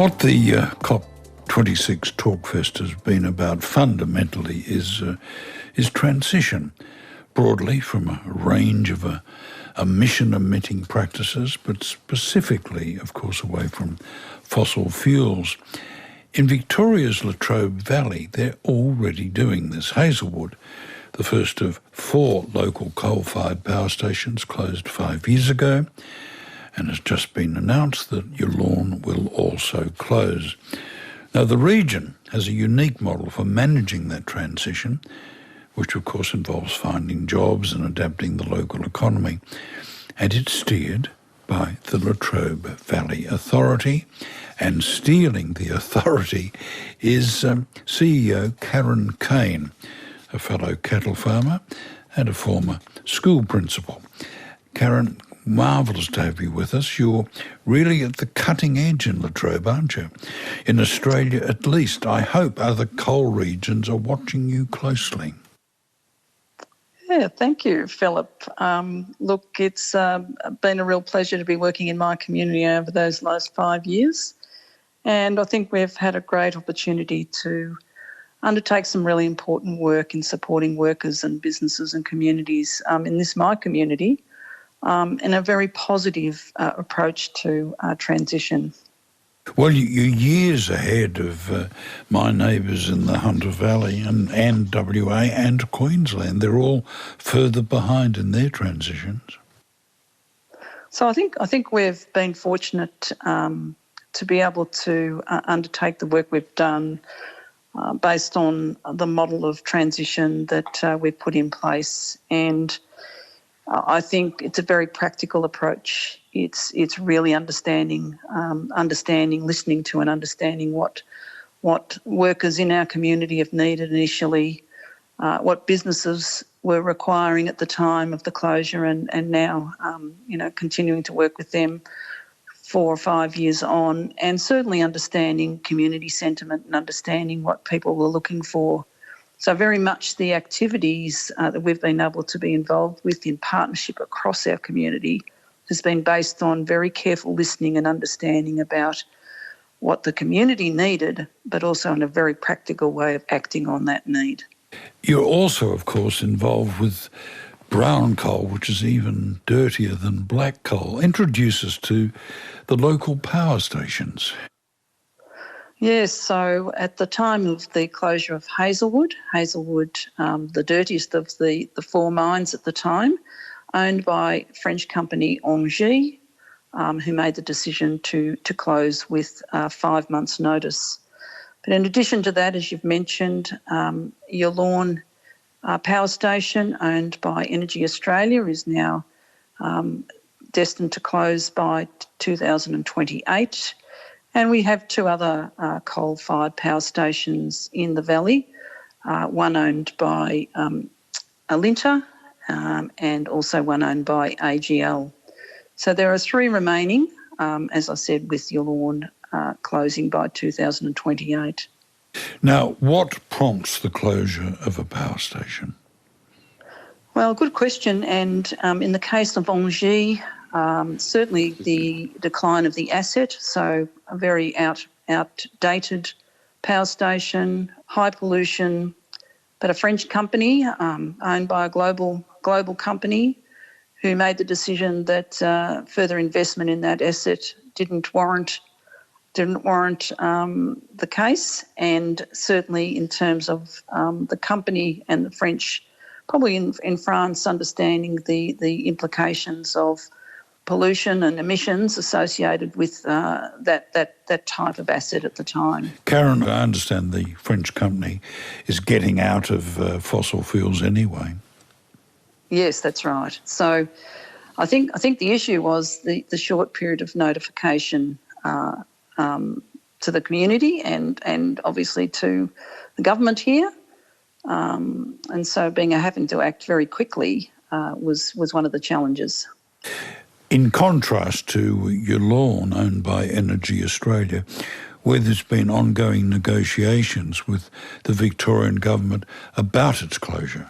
What the COP26 Talkfest has been about fundamentally is transition, broadly from a range of emission-emitting practices, but specifically, of course, away from fossil fuels. In Victoria's Latrobe Valley, they're already doing this. Hazelwood, the first of 4 local coal-fired power stations, closed 5 years ago, and has just been announced that Yallourn will also close. Now, the region has a unique model for managing that transition, which of course involves finding jobs and adapting the local economy, and it's steered by the Latrobe Valley Authority, and stealing the authority is CEO Karen Kane, a fellow cattle farmer and a former school principal. Karen, marvellous to have you with us. You're really at the cutting edge in Latrobe, aren't you? In Australia, at least. I hope other coal regions are watching you closely. Yeah, thank you, Philip. Look, it's been a real pleasure to be working in my community over those last 5 years. And I think we've had a great opportunity to undertake some really important work in supporting workers and businesses and communities in my community, and a very positive approach to transition. Well, you're years ahead of my neighbours in the Hunter Valley and WA and Queensland. They're all further behind in their transitions. So I think we've been fortunate to be able to undertake the work we've done based on the model of transition that we've put in place, and I think it's a very practical approach. It's really understanding, listening to and understanding what workers in our community have needed initially, what businesses were requiring at the time of the closure, and now continuing to work with them 4 or 5 years on, and certainly understanding community sentiment and understanding what people were looking for. So very much the activities that we've been able to be involved with in partnership across our community has been based on very careful listening and understanding about what the community needed, but also in a very practical way of acting on that need. You're also, of course, involved with brown coal, which is even dirtier than black coal. Introduce us to the local power stations. Yes, so at the time of the closure of Hazelwood, the dirtiest of the 4 mines at the time, owned by French company Engie, who made the decision to close with 5 months' notice. But in addition to that, as you've mentioned, Yallourn power station, owned by Energy Australia, is now destined to close by 2028. And we have 2 other coal-fired power stations in the valley, one owned by Alinta and also one owned by AGL. So there are 3 remaining, as I said, with Yallourn closing by 2028. Now, what prompts the closure of a power station? Well, good question. And in the case of Engie, certainly the decline of the asset, so a very outdated power station, high pollution, but a French company owned by a global company who made the decision that further investment in that asset didn't warrant the case, and certainly in terms of the company and the French, probably in France, understanding the implications of pollution and emissions associated with that type of asset at the time. Karen, I understand the French company is getting out of fossil fuels anyway. Yes, that's right. So I think the issue was the short period of notification to the community and obviously to the government here. And so having to act very quickly was one of the challenges. In contrast to Yallourn, owned by Energy Australia, where there's been ongoing negotiations with the Victorian government about its closure.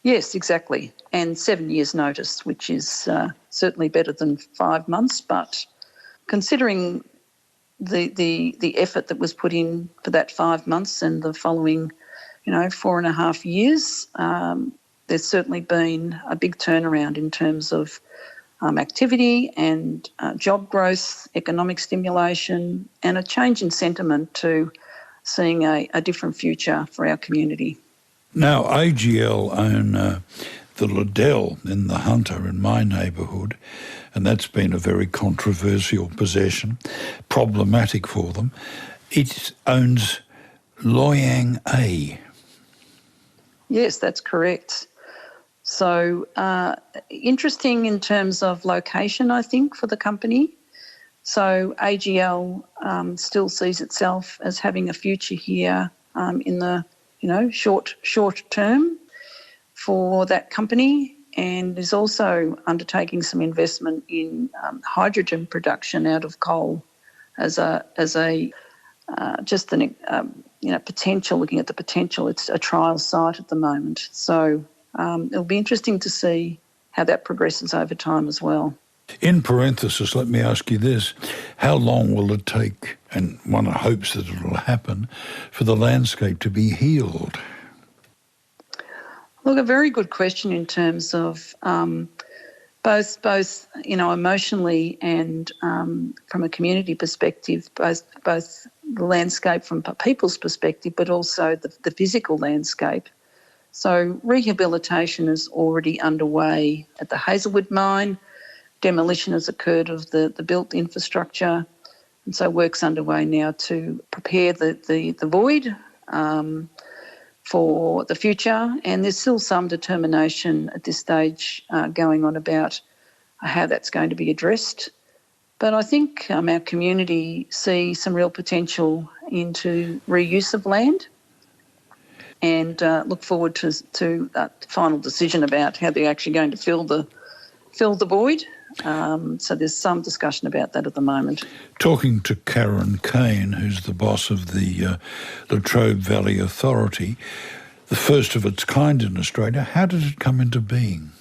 Yes, exactly. And 7 years' notice, which is certainly better than 5 months. But considering the effort that was put in for that 5 months and the following, 4.5 years, there's certainly been a big turnaround in terms of activity and job growth, economic stimulation, and a change in sentiment to seeing a different future for our community. Now, AGL own the Liddell in the Hunter in my neighbourhood, and that's been a very controversial possession, problematic for them. It owns Loy Yang A. Yes, that's correct. So interesting in terms of location, I think, for the company. So AGL still sees itself as having a future here in the short term for that company, and is also undertaking some investment in hydrogen production out of coal as a potential. Looking at the potential, it's a trial site at the moment. So it'll be interesting to see how that progresses over time as well. In parenthesis, let me ask you this. How long will it take, and one hopes that it will happen, for the landscape to be healed? Look, a very good question in terms of both emotionally and from a community perspective, both the landscape from people's perspective, but also the physical landscape. So rehabilitation is already underway at the Hazelwood mine. Demolition has occurred of the built infrastructure, and so work's underway now to prepare the void for the future. And there's still some determination at this stage going on about how that's going to be addressed. But I think our community see some real potential into reuse of land, and look forward to that final decision about how they're actually going to fill the void. So there's some discussion about that at the moment. Talking to Karen Kane, who's the boss of the Latrobe Valley Authority, the first of its kind in Australia, how did it come into being?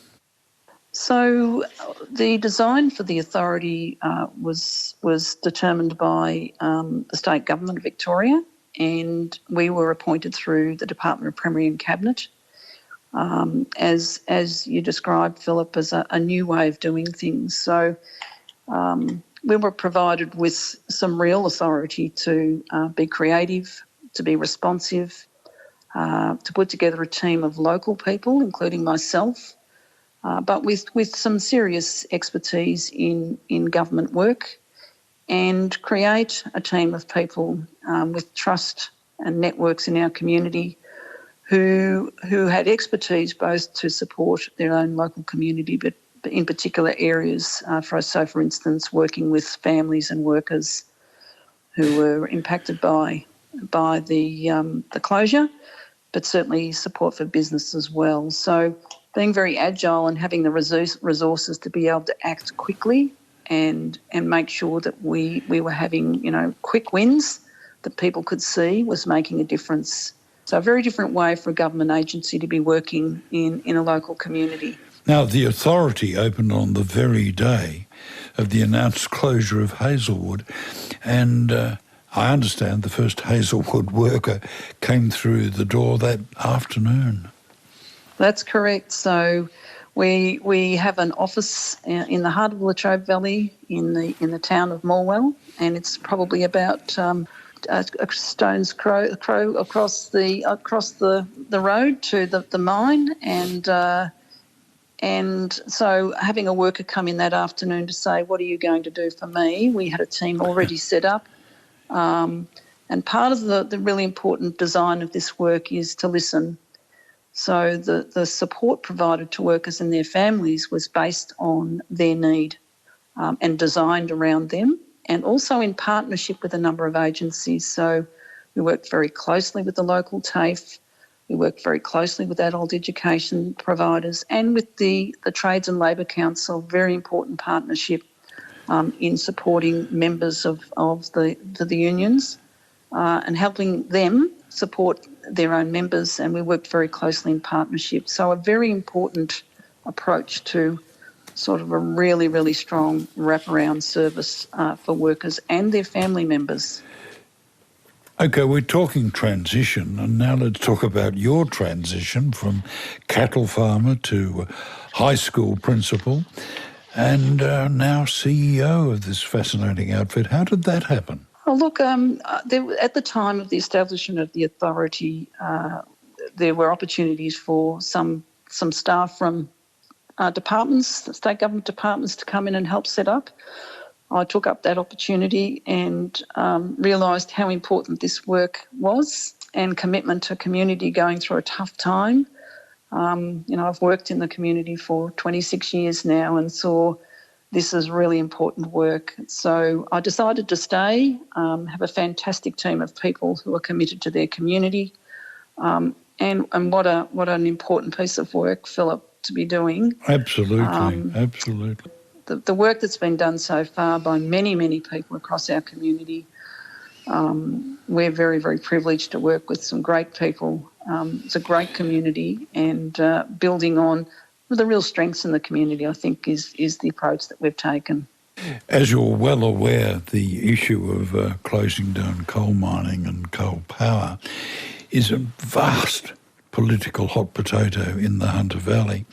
So the design for the authority was determined by the state government of Victoria, and we were appointed through the Department of Premier and Cabinet. As you described, Philip, as a new way of doing things. So we were provided with some real authority to be creative, to be responsive, to put together a team of local people, including myself, but with some serious expertise in government work, and create a team of people with trust and networks in our community who had expertise both to support their own local community, but in particular areas for instance, working with families and workers who were impacted by the closure, but certainly support for business as well. So being very agile and having the resources to be able to act quickly and make sure that we were having quick wins that people could see was making a difference. So a very different way for a government agency to be working in a local community. Now, the authority opened on the very day of the announced closure of Hazelwood, and I understand the first Hazelwood worker came through the door that afternoon. That's correct. So we have an office in the heart of the Latrobe Valley in the town of Morwell, and it's probably about a stone's throw across the road to the mine, and so having a worker come in that afternoon to say, "What are you going to do for me?" We had a team already set up, and part of the really important design of this work is to listen. So the support provided to workers and their families was based on their need and designed around them, and also in partnership with a number of agencies. So we worked very closely with the local TAFE, we worked very closely with adult education providers, and with the Trades and Labour Council, very important partnership in supporting members of the unions and helping them support their own members, and we worked very closely in partnership. So a very important approach to sort of a really, really strong wraparound service for workers and their family members. Okay, we're talking transition, and now let's talk about your transition from cattle farmer to high school principal and now CEO of this fascinating outfit. How did that happen? Oh, look, at the time of the establishment of the authority, there were opportunities for some staff from departments, state government departments, to come in and help set up. I took up that opportunity and realised how important this work was and commitment to community going through a tough time. I've worked in the community for 26 years now and saw this as really important work. So I decided to stay, have a fantastic team of people who are committed to their community. And what an important piece of work, Philip, to be doing. Absolutely, absolutely. The work that's been done so far by many, many people across our community, we're very, very privileged to work with some great people. It's a great community, and building on the real strengths in the community, I think, is the approach that we've taken. As you're well aware, the issue of closing down coal mining and coal power is a vast political hot potato in the Hunter Valley,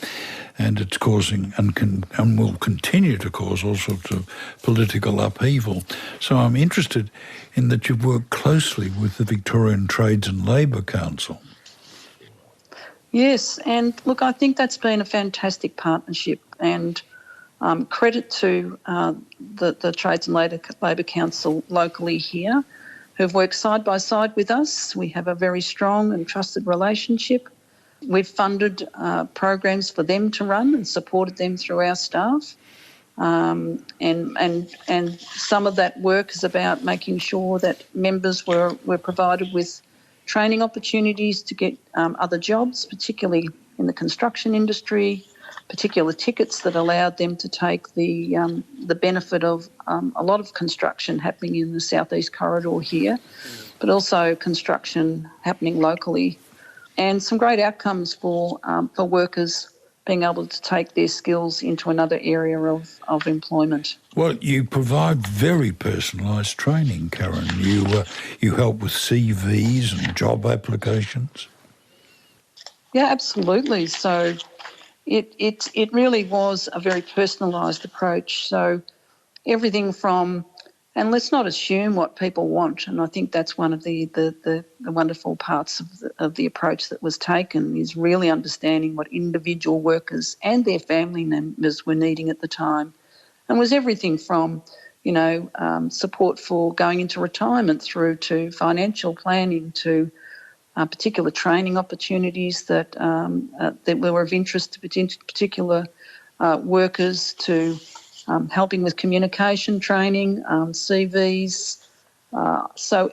and it's causing and will continue to cause all sorts of political upheaval. So I'm interested in that you've worked closely with the Victorian Trades and Labour Council. Yes, and look, I think that's been a fantastic partnership, and credit to the Trades and Labour Council locally here, who've worked side by side with us. We have a very strong and trusted relationship. We've funded programs for them to run and supported them through our staff. And some of that work is about making sure that members were provided with training opportunities to get other jobs, particularly in the construction industry, particular tickets that allowed them to take the benefit of a lot of construction happening in the southeast corridor here, but also construction happening locally, and some great outcomes for workers being able to take their skills into another area of employment. Well, you provide very personalised training, Karen. You help with CVs and job applications. Yeah, absolutely. So it really was a very personalised approach. So everything from, and let's not assume what people want, and I think that's one of the wonderful parts of the approach that was taken, is really understanding what individual workers and their family members were needing at the time, and was everything from support for going into retirement through to financial planning to particular training opportunities that were of interest to particular workers, to helping with communication training, CVs. So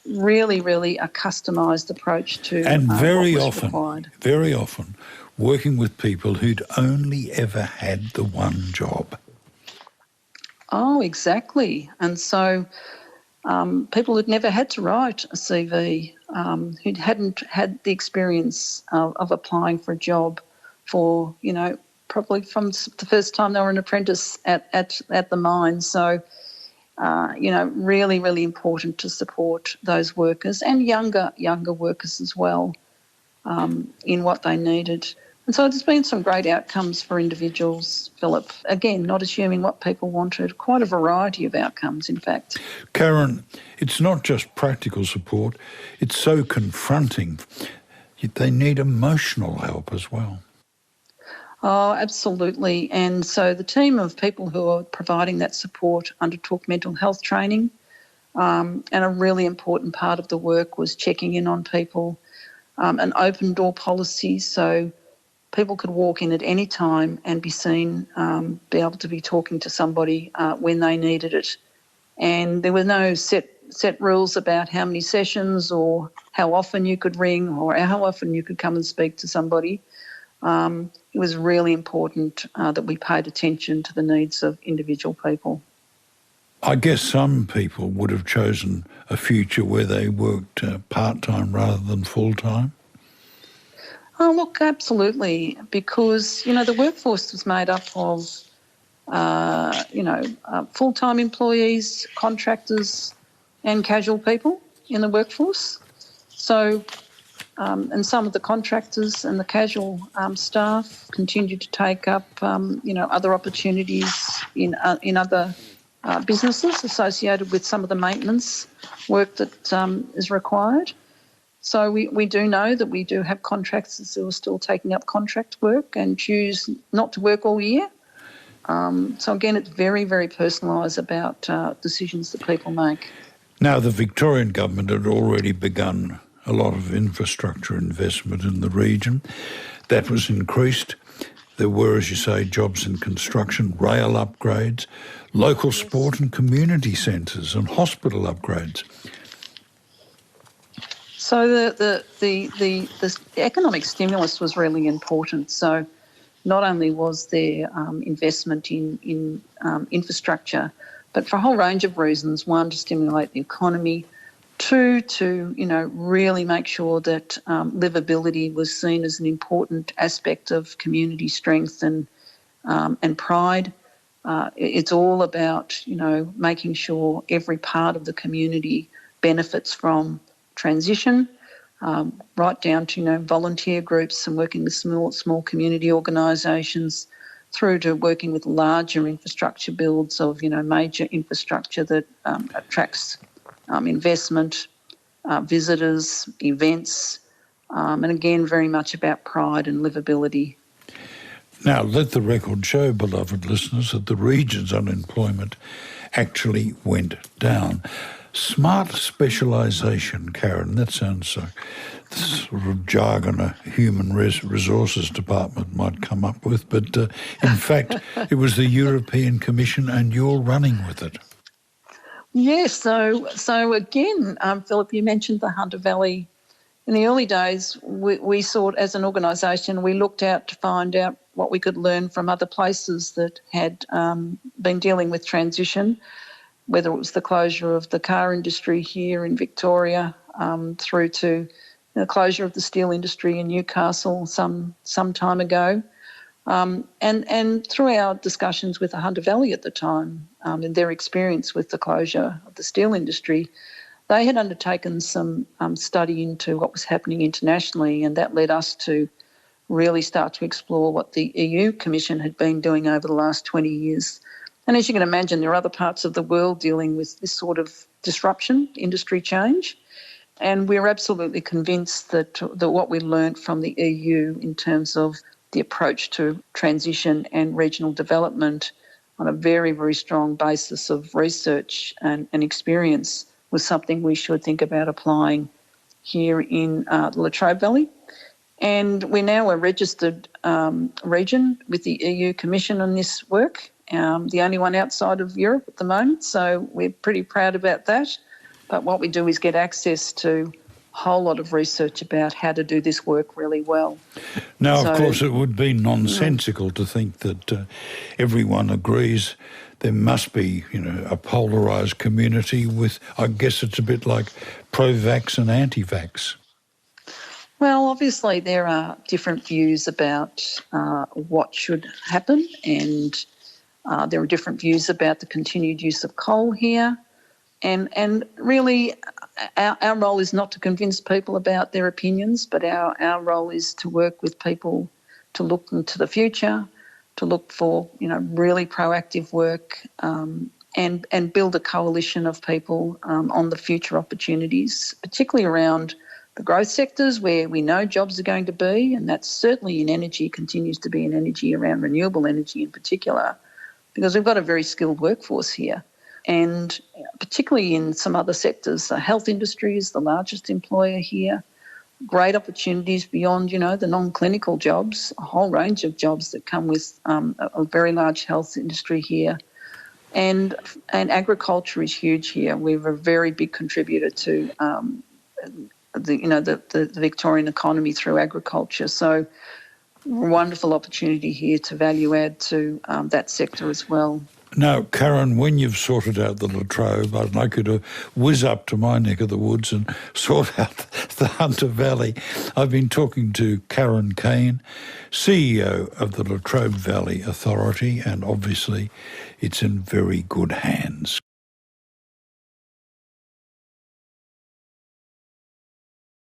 really, really a customised approach to and very what was often, required. Very often, working with people who'd only ever had the one job. Oh, exactly. And so people who'd never had to write a CV, who hadn't had the experience of applying for a job for, probably from the first time they were an apprentice at the mine. So, really, really important to support those workers and younger workers as well in what they needed. And so there's been some great outcomes for individuals, Philip. Again, not assuming what people wanted, quite a variety of outcomes, in fact. Karen, it's not just practical support, it's so confronting. They need emotional help as well. Oh, absolutely. And so the team of people who are providing that support undertook mental health training, and a really important part of the work was checking in on people, an open door policy, so people could walk in at any time and be seen, be able to be talking to somebody when they needed it. And there were no set rules about how many sessions or how often you could ring or how often you could come and speak to somebody. It was really important that we paid attention to the needs of individual people. I guess some people would have chosen a future where they worked part-time rather than full-time. Oh, look, absolutely, because, the workforce was made up of full-time employees, contractors and casual people in the workforce. So, and some of the contractors and the casual staff continue to take up, other opportunities in other businesses associated with some of the maintenance work that is required. So we do know that we do have contractors who are still taking up contract work and choose not to work all year. So again, it's very, very personalised about decisions that people make. Now, the Victorian government had already begun a lot of infrastructure investment in the region. That was increased. There were, as you say, jobs in construction, rail upgrades, local sport and community centres and hospital upgrades. So the economic stimulus was really important. So not only was there investment in infrastructure, but for a whole range of reasons. One, to stimulate the economy. Two, to really make sure that livability was seen as an important aspect of community strength and pride. It's all about making sure every part of the community benefits from transition, right down to volunteer groups and working with small community organisations, through to working with larger infrastructure builds of major infrastructure that attracts investment, visitors, events, and again very much about pride and livability. Now, let the record show, beloved listeners, that the region's unemployment actually went down. Smart specialisation, Karen, that sounds so sort of jargon a human resources department might come up with, but in fact it was the European Commission and you're running with it. Yes, so again, Philip, you mentioned the Hunter Valley. In the early days, we sought, as an organisation, we looked out to find out what we could learn from other places that had been dealing with transition, whether it was the closure of the car industry here in Victoria, through to the closure of the steel industry in Newcastle some time ago. And through our discussions with the Hunter Valley at the time, and their experience with the closure of the steel industry, they had undertaken some study into what was happening internationally, and that led us to really start to explore what the EU Commission had been doing over the last 20 years. And as you can imagine, there are other parts of the world dealing with this sort of disruption, industry change. And we're absolutely convinced that what we learned from the EU in terms of the approach to transition and regional development on a very, very strong basis of research and experience was something we should think about applying here in the Latrobe Valley. And we're now a registered region with the EU Commission on this work, the only one outside of Europe at the moment, so we're pretty proud about that. But what we do is get access to a whole lot of research about how to do this work really well. Now, of course, it would be nonsensical to think that everyone agrees there must be, a polarised community with, I guess it's a bit like pro-vax and anti-vax. Well, obviously there are different views about what should happen, and there are different views about the continued use of coal here. And really our role is not to convince people about their opinions, but our role is to work with people to look into the future, to look for, really proactive work and build a coalition of people on the future opportunities, particularly around the growth sectors where we know jobs are going to be, and that's certainly in energy, continues to be in energy, around renewable energy in particular, because we've got a very skilled workforce here. And particularly in some other sectors, the health industry is the largest employer here. Great opportunities beyond, the non-clinical jobs, a whole range of jobs that come with a very large health industry here. And agriculture is huge here. We're a very big contributor to the Victorian economy through agriculture. So wonderful opportunity here to value add to that sector as well. Now, Karen, when you've sorted out the Latrobe, I'd like you to whiz up to my neck of the woods and sort out the Hunter Valley. I've been talking to Karen Kane, CEO of the Latrobe Valley Authority, and obviously it's in very good hands.